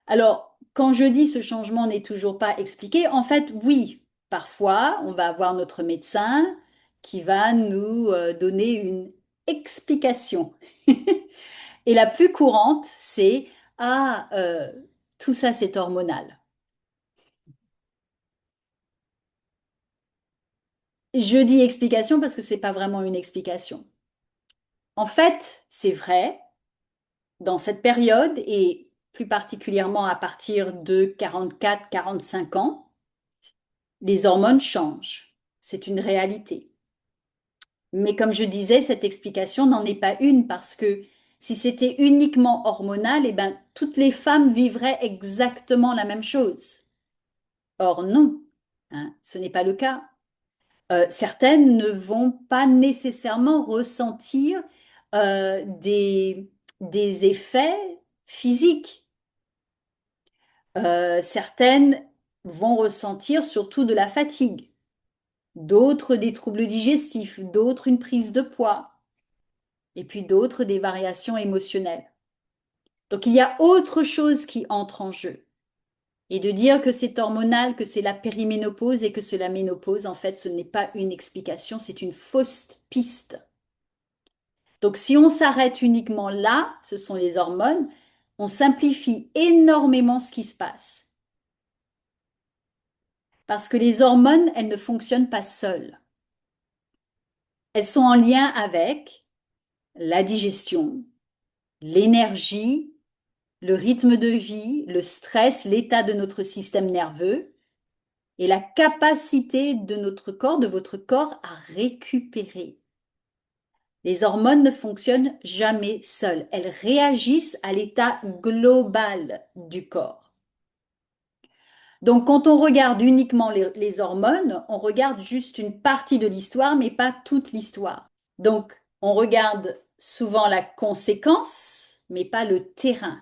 Alors, quand je dis ce changement n'est toujours pas expliqué, en fait, oui, parfois, on va avoir notre médecin qui va nous donner une explication. Et la plus courante, c'est ah, tout ça, c'est hormonal. Je dis explication parce que c'est pas vraiment une explication. En fait, c'est vrai, dans cette période et plus particulièrement à partir de 44-45 ans, les hormones changent. C'est une réalité. Mais comme je disais, cette explication n'en est pas une parce que si c'était uniquement hormonal, eh ben, toutes les femmes vivraient exactement la même chose. Or, non, hein, ce n'est pas le cas. Certaines ne vont pas nécessairement ressentir des effets physiques. Certaines vont ressentir surtout de la fatigue, d'autres des troubles digestifs, d'autres une prise de poids, et puis d'autres des variations émotionnelles. Donc il y a autre chose qui entre en jeu. Et de dire que c'est hormonal, que c'est la périménopause et que c'est la ménopause, en fait, ce n'est pas une explication, c'est une fausse piste. Donc si on s'arrête uniquement là, ce sont les hormones, on simplifie énormément ce qui se passe. Parce que les hormones, elles ne fonctionnent pas seules. Elles sont en lien avec la digestion, l'énergie, le rythme de vie, le stress, l'état de notre système nerveux et la capacité de notre corps, de votre corps à récupérer. Les hormones ne fonctionnent jamais seules. Elles réagissent à l'état global du corps. Donc, quand on regarde uniquement les hormones, on regarde juste une partie de l'histoire, mais pas toute l'histoire. Donc, on regarde souvent la conséquence, mais pas le terrain.